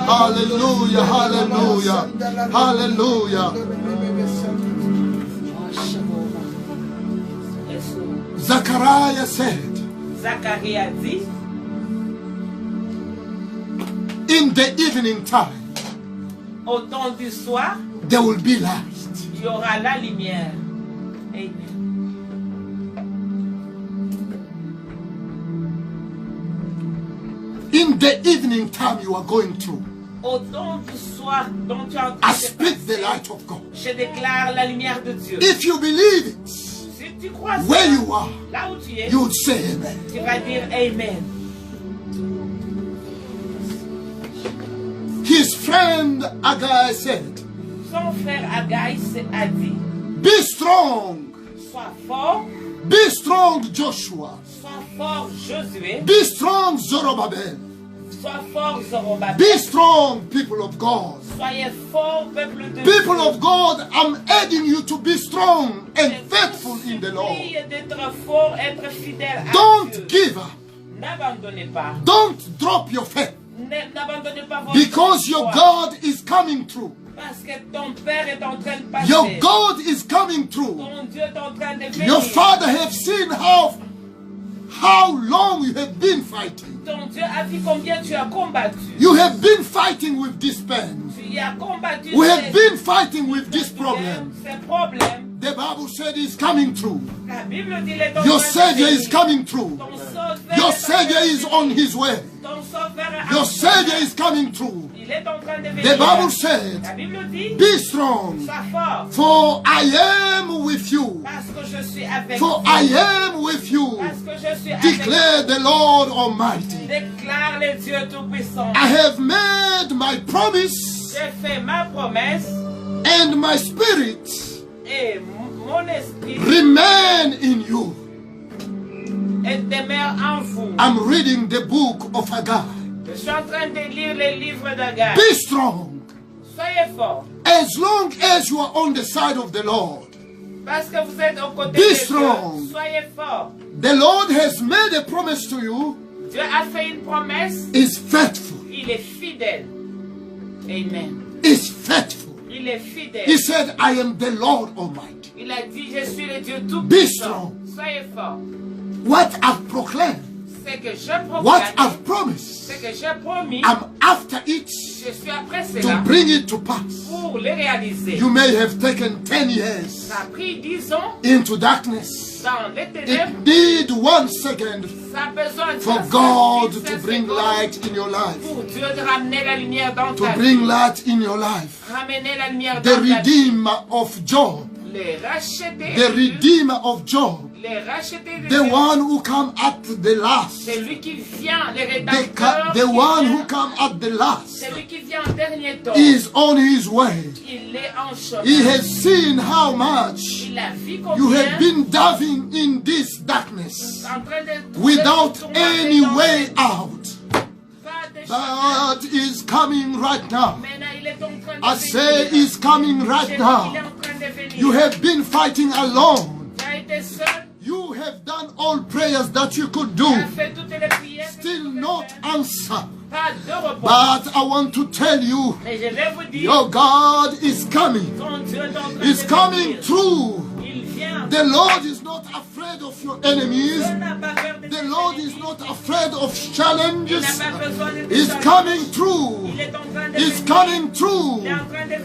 S1: Hallelujah, hallelujah, hallelujah.
S2: Yesu.
S1: Zachariah said,
S2: Zakaria dit,
S1: In the evening time,
S2: au temps du soir,
S1: there will be light.
S2: il y aura la lumière. Amen.
S1: In the evening time you are going through,
S2: Au temps du soir dont tu es en train
S1: I
S2: de
S1: speak the
S2: passer,
S1: light of God.
S2: je déclare la lumière de Dieu.
S1: If you believe it,
S2: Si tu crois ça,
S1: where you are,
S2: là où tu es,
S1: you would say amen.
S2: tu vas dire Amen.
S1: His friend Agai said,
S2: Son frère Agai a dit,
S1: be strong,
S2: sois
S1: strong Joshua,
S2: fort Josué,
S1: be strong Zerubbabel,
S2: sois fort Zorobabel,
S1: be strong people of God.
S2: soyez fort peuple de
S1: People
S2: Dieu.
S1: of God, I'm urging you to be strong and faithful in the Lord.
S2: Supplie d'être fort, être fidèle à
S1: Don't
S2: Dieu.
S1: give up.
S2: N'abandonnez pas.
S1: Don't drop your faith.
S2: N'abandonnez pas votre
S1: Because your
S2: foi.
S1: God is coming through.
S2: Parce que ton Père est en train de passer.
S1: Your God is coming through.
S2: Ton Dieu est en train de venir.
S1: Your Father have seen how long you have been fighting.
S2: Ton Dieu a vu combien tu as combattu.
S1: You have been fighting with this pain.
S2: Tu as combattu
S1: We have been fighting with this problem.
S2: ces problèmes.
S1: The Bible said he's coming through.
S2: La Bible dit il est en
S1: Your
S2: train de
S1: Savior
S2: venir.
S1: is coming through.
S2: Ton sauveur
S1: Your
S2: est en
S1: Savior
S2: train de
S1: is
S2: venir.
S1: on his way.
S2: Ton sauveur est en
S1: Your
S2: train
S1: Savior
S2: de
S1: is coming through.
S2: Il est en train de venir.
S1: The Bible said,
S2: La Bible dit
S1: be strong,
S2: sois fort.
S1: for I am with you.
S2: Parce que je suis avec
S1: For
S2: vous.
S1: I am with you,
S2: Parce que je suis avec
S1: declare the Lord Almighty.
S2: vous. Déclare le Dieu Tout-Puissant.
S1: I have made my promise,
S2: J'ai fait ma promesse
S1: and my spirit
S2: et mon esprit
S1: remain in you.
S2: demeure en vous.
S1: I'm reading the book of Haggai.
S2: Je suis en train de lire les livres d'Agai.
S1: Be strong.
S2: Soyez forts.
S1: As long as you are on the side of the Lord,
S2: Parce que vous êtes aux côtés
S1: Be
S2: de
S1: strong.
S2: Dieu. Soyez forts.
S1: the Lord has made a promise to you,
S2: Dieu a fait une promesse.
S1: is faithful.
S2: Il est fidèle. Amen.
S1: Is faithful.
S2: Il est fidèle.
S1: He said, I am the Lord Almighty.
S2: Il a dit, je suis le Dieu
S1: Be
S2: Tout-Puissant.
S1: strong.
S2: Soyez forts.
S1: What I've proclaimed,
S2: C'est que je
S1: what
S2: proclame,
S1: I've promised,
S2: c'est que j'ai promis,
S1: I'm after it
S2: je suis après
S1: to
S2: cela
S1: bring it to pass.
S2: pour le réaliser.
S1: You may have taken 10 years
S2: Ça a pris 10 ans
S1: into darkness.
S2: dans les ténèbres.
S1: It need 1 second
S2: Ça a besoin de
S1: for
S2: ça,
S1: God
S2: 5
S1: to bring
S2: secondes
S1: light in your life.
S2: pour Dieu de ramener la lumière dans
S1: To
S2: ta
S1: bring
S2: vie.
S1: light in your life.
S2: Ramener la lumière
S1: The
S2: dans ta vie.
S1: Redeemer of Job.
S2: Les racheter.
S1: The Redeemer of Job.
S2: Les racheter de
S1: The
S2: Dieu.
S1: one who come at the last.
S2: C'est lui qui vient, le
S1: The,
S2: rédempteur.
S1: the
S2: qui
S1: one
S2: vient.
S1: who come at the last
S2: C'est lui qui vient en dernier temps.
S1: is on his way.
S2: Il est en chemin.
S1: He has seen how much
S2: Il a vu
S1: you
S2: combien
S1: have been diving in this darkness
S2: en train de
S1: without
S2: tourner
S1: any
S2: dans
S1: way
S2: cette
S1: out.
S2: voie de chemin.
S1: That is coming right now.
S2: Maintenant, il est en train de
S1: I say
S2: venir.
S1: is coming
S2: Je
S1: right
S2: dis
S1: now.
S2: qu'il est en train de venir.
S1: You have been fighting alone.
S2: Tu as été seul.
S1: You have done all prayers that you could do.
S2: Tu as fait toutes les prières. que tu
S1: Still
S2: pouvais
S1: not
S2: faire.
S1: answer.
S2: Pas de repos.
S1: But I want to tell you,
S2: Mais je vais vous dire,
S1: your God is coming.
S2: ton Dieu est en train
S1: He's
S2: de
S1: coming
S2: venir.
S1: through.
S2: Il vient.
S1: The Lord is not afraid of your enemies.
S2: Dieu n'a pas peur de
S1: The
S2: tes
S1: Lord
S2: ennemis.
S1: is not afraid of
S2: Il
S1: challenges.
S2: n'a pas besoin de tes
S1: He's
S2: challenges.
S1: coming through.
S2: Il est en train de
S1: He's
S2: venir.
S1: coming through.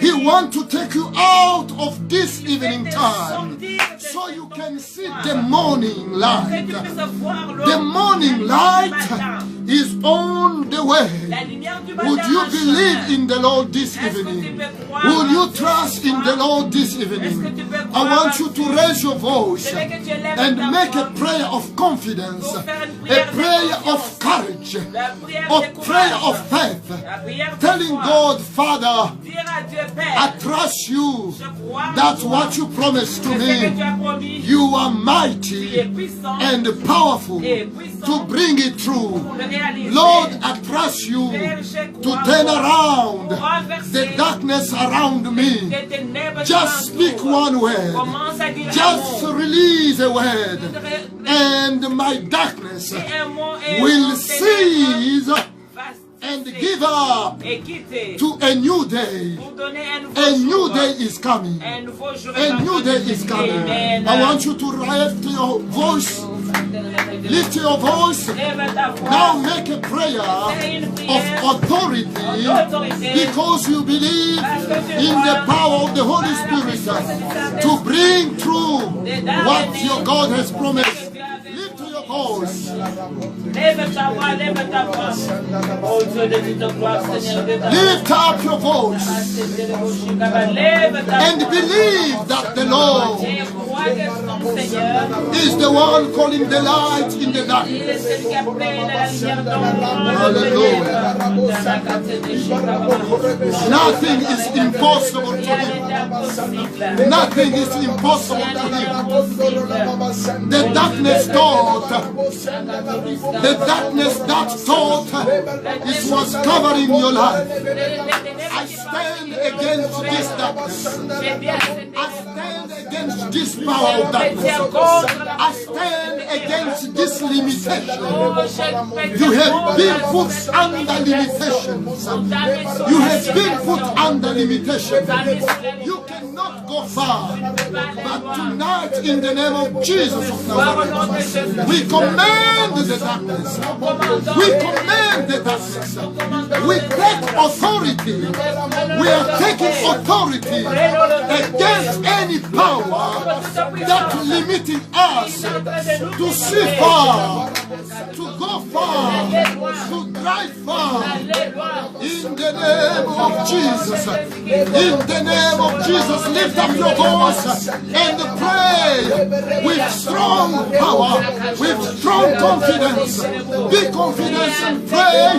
S1: He wants to take you out of this evening time so you can see the morning
S2: Que
S1: light.
S2: tu puisses voir
S1: The
S2: l'aube.
S1: morning
S2: La
S1: light
S2: lumière du matin.
S1: is on the way.
S2: La lumière du matin
S1: Would you
S2: en
S1: believe
S2: chemin.
S1: in the Lord this
S2: Est-ce que tu
S1: evening?
S2: peux croire
S1: Would
S2: en
S1: you
S2: Dieu
S1: trust
S2: ce
S1: in the
S2: soir?
S1: Lord this
S2: Est-ce que
S1: evening?
S2: tu peux
S1: I
S2: croire
S1: want
S2: en
S1: you to
S2: Dieu?
S1: raise your voice
S2: Je veux que tu élèves
S1: and
S2: ta
S1: make a
S2: voix.
S1: prayer of confidence,
S2: Pour faire une
S1: a
S2: prière de
S1: prayer
S2: confiance.
S1: of courage,
S2: La prière
S1: a
S2: de
S1: prayer
S2: courage.
S1: of faith,
S2: La prière de
S1: telling
S2: foi.
S1: God, Father,
S2: Dire à Dieu
S1: I
S2: Père,
S1: trust you.
S2: je crois en
S1: That's
S2: toi.
S1: what you promised to
S2: C'est ce que tu
S1: me.
S2: as promis.
S1: You are
S2: Tu es
S1: mighty
S2: puissant
S1: and powerful
S2: et puissant
S1: to bring it through.
S2: pour le réaliser.
S1: Lord, I trust you
S2: Père, je
S1: to
S2: crois
S1: turn
S2: en toi.
S1: around
S2: Pour renverser
S1: the darkness around me.
S2: les ténèbres qui
S1: Just speak
S2: m'entourent.
S1: one word.
S2: Commence à dire
S1: Just
S2: un mot.
S1: release a word, and my darkness
S2: Dis un mot et
S1: will
S2: mon ténèbre
S1: cease
S2: va
S1: and
S2: cesser
S1: give up
S2: et quitter
S1: to a new day.
S2: pour donner un nouveau
S1: A
S2: jour.
S1: new day is coming.
S2: Un nouveau jour
S1: A new day is coming.
S2: Amen.
S1: I want you to lift your voice Lift your voice. Now make a prayer of authority because you believe in the power of the Holy Spirit to bring true what your God has promised. Lift your voice.
S2: Lift
S1: up your voice and believe that the Lord is the one calling the light in the darkness. Hallelujah. Nothing is impossible to him. Nothing is impossible to him. The darkness thought, it was covering your life. I stand against this darkness. I stand against this power of darkness. I stand against this limitation. You have been put under limitations. You have been put under limitation. You cannot go far. But tonight, in the name of Jesus of Nazareth, we command the darkness. We command the darkness. We take authority. We are taking authority against any power that limiting us to see far, to go far, to drive far. In the name of Jesus. In the name of Jesus, lift up your voice and pray with strong power, with strong confidence. Be confident and pray,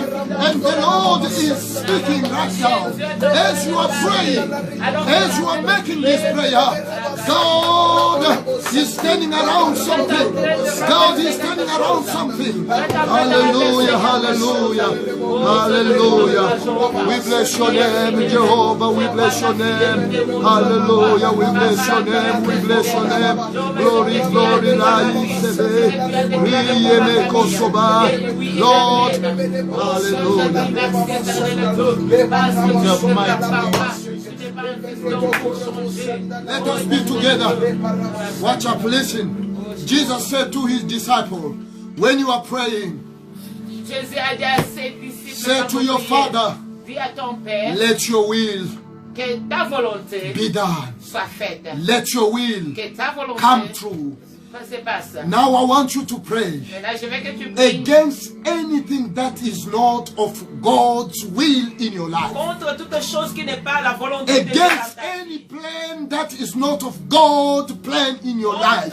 S1: and the Lord is speaking right now. As you are praying, as you are making this prayer, God is standing around something. God is standing around something. Hallelujah, hallelujah, hallelujah. We bless your name, Jehovah. We bless your name. Hallelujah. We bless your name. We bless your name. Glory, glory, Lord. Hallelujah. Let us be together. Watch up, listen. Jesus said to his disciples, when you are praying, say to your Father, let your will be done. Let your will come true. Now I want you to pray against anything that is not of God's will in your life. Against any plan that is not of God's plan in your life.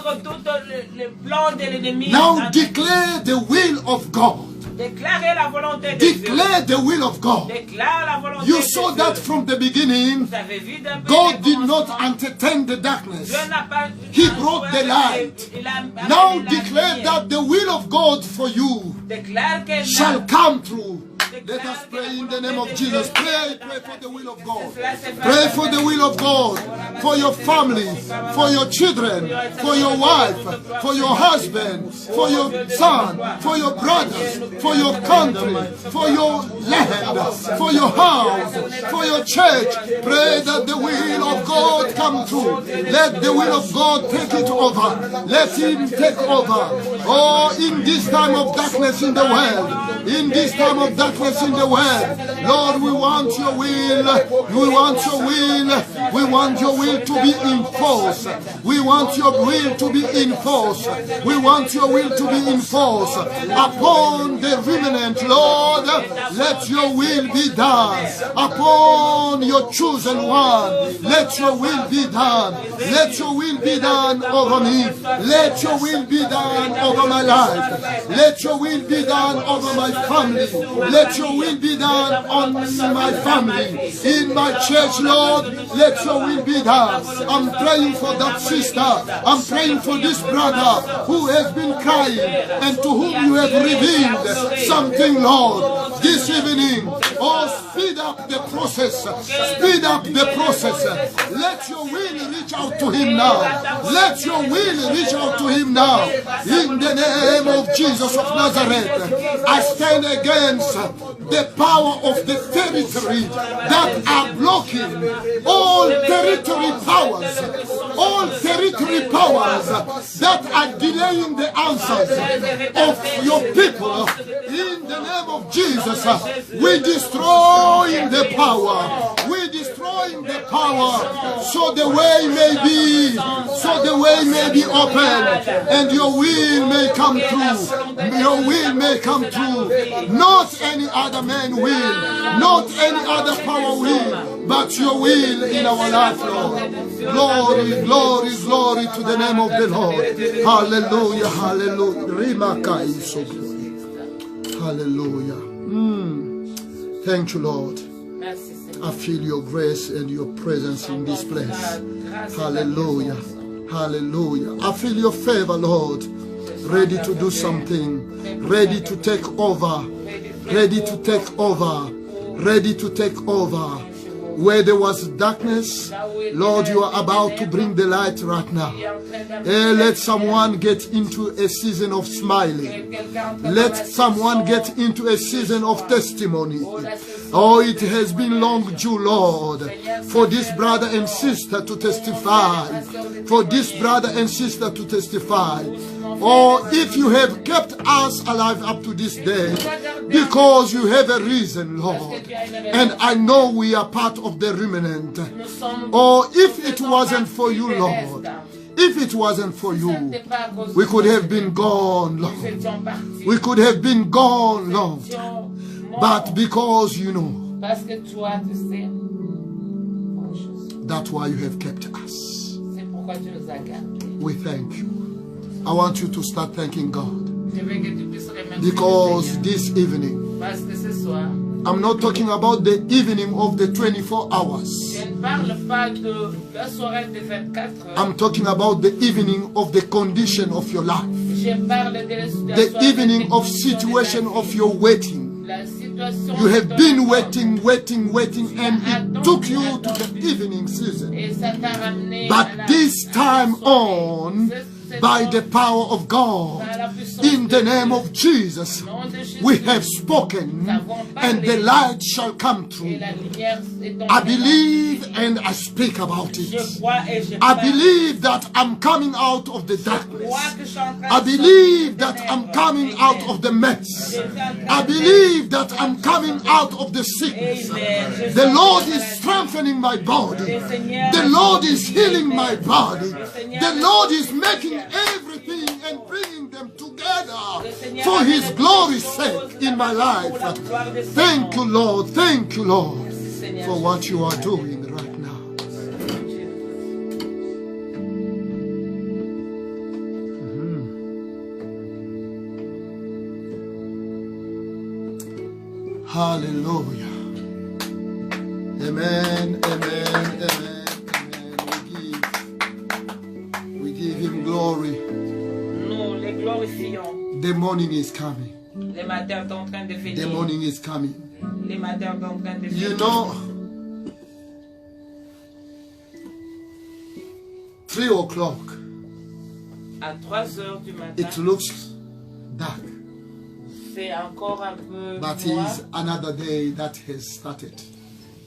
S1: Now declare the will of God.
S2: Declare la volonté de Dieu.
S1: Declare the will of God.
S2: Déclare la volonté
S1: You
S2: de
S1: saw
S2: Dieu.
S1: that from the beginning.
S2: Vous avez vu d'un peu
S1: God
S2: le
S1: did not
S2: commencement.
S1: entertain the darkness.
S2: Dieu n'a pas-
S1: He brought the light.
S2: Il a amené
S1: Now
S2: la
S1: declare
S2: lumière.
S1: that the will of God for you
S2: Déclare que la-
S1: shall come true. Let us pray in the name of Jesus. Pray for the will of God. Pray for the will of God. For your family, for your children, for your wife, for your husband, for your son, for your brothers, for your country, for your land, for your house, for your church. Pray that the will of God come true. Let the will of God take it over. Let Him take over. Oh, in this time of darkness in the world, in this time of darkness in the world, Lord, we want your will. We want your will. We want your will to be enforced. We want your will to be enforced. We want your will to be enforced upon the remnant, Lord. Let your will be done upon your chosen one. Let your will be done. Let your will be done over me. Let your will be done over my life. Let your will be done over my family. Let your will be done on my family. In my church, Lord, let your will be done. I'm praying for that sister. I'm praying for this brother who has been crying and to whom you have revealed something, Lord, this evening. Oh, speed up the process. Speed up the process. Let your will reach out to him now. Let your will reach out to him now. In the name of Jesus of Nazareth, I stand against the power of the territory that are blocking all territory powers. All territory powers that are delaying the answers of your people, in the name of Jesus, we destroy the power. We destroy the power, so the way may be, so the way may be open, and your will may come true. Your will may come true. Not any other man will, not any other power will, but your will in our life, Lord. Glory, glory, glory to the name of the Lord. Hallelujah, hallelujah. Rimakai so glory. Hallelujah. Thank you, Lord. I feel your grace and your presence in this place. Hallelujah. Hallelujah. I feel your favor, Lord. Ready to do something. Ready to take over. Ready to take over. Ready to take over. Where there was darkness, Lord, you are about to bring the light right now. Let someone get into a season of smiling. Let someone get into a season of testimony. Oh, it has been long due, Lord, for this brother and sister to testify. For this brother and sister to testify. Or if you have kept us alive up to this day, because you have a reason, Lord. And I know we are part of the remnant. Or if it wasn't for you, Lord, if it wasn't for you, we could have been gone, Lord. We could have been gone, Lord. But because you know, that's why you have kept us. We thank you. I want you to start thanking God. Because this evening, I'm not talking about the evening of the 24 hours. I'm talking about the evening of the condition of your life. The evening of situation of your waiting. You have been waiting, and it took you to the evening season. But this time on, by the power of God, in the name of Jesus, we have spoken, and the light shall come through. I believe and I speak about it. I believe that I'm coming out of the darkness. I believe that I'm coming out of the mess. I believe that I'm coming out of the sickness. The Lord is strengthening my body. The Lord is healing my body. The Lord is making everything and bringing them together for His glory's sake in my life. Thank you, Lord. Thank you, Lord, for what you are doing right now. Hallelujah. Amen, amen, amen, amen. We give Him glory.
S2: Nous les glorifions.
S1: The morning is coming.
S2: Les matins sont en train de venir.
S1: The morning is coming.
S2: Les matins sont en train de venir.
S1: You know, 3 o'clock,
S2: à 3 heures du matin,
S1: it looks dark.
S2: C'est encore un peu
S1: That
S2: noir,
S1: is another day that has started.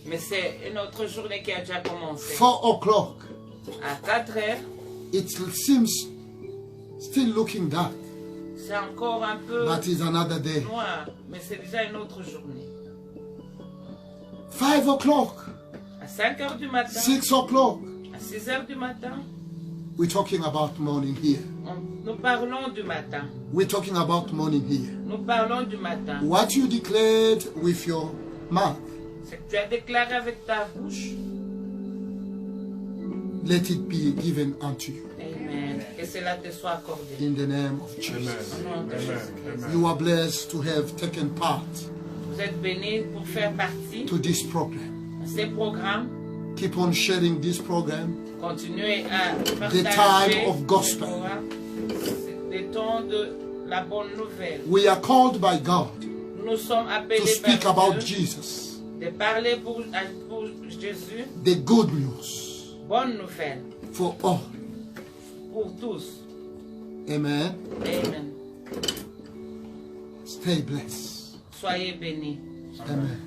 S2: mais c'est une autre journée qui a déjà commencé.
S1: 4 o'clock,
S2: À 4 heures,
S1: it seems still looking dark.
S2: c'est encore un peu
S1: That is another day.
S2: noir, mais c'est déjà une autre journée.
S1: 5 o'clock,
S2: À 5 heures du matin,
S1: 6 o'clock,
S2: à 6 heures du matin,
S1: we're talking about morning here.
S2: nous parlons du matin.
S1: We're talking about morning here.
S2: Nous parlons du matin.
S1: What you declared with your mouth,
S2: C'est que tu as déclaré avec ta bouche.
S1: let it be given unto you.
S2: Amen. Que cela te soit accordé.
S1: In the name of Jesus.
S2: Au nom de Jésus-Christ.
S1: You are blessed to have taken part
S2: Vous êtes bénis pour faire partie
S1: to this program.
S2: de ces programmes.
S1: Keep on sharing this program.
S2: Continuez à
S1: The
S2: partager
S1: time of gospel.
S2: ces programmes. C'est le temps de la bonne nouvelle.
S1: We are called by God
S2: Nous sommes
S1: to
S2: appelés
S1: speak
S2: par
S1: about
S2: Dieu
S1: Jesus,
S2: de parler pour Jésus.
S1: the good news
S2: Bonne nouvelle
S1: for all.
S2: pour tous.
S1: Amen.
S2: Amen.
S1: Stay blessed.
S2: Soyez bénis.
S1: Amen.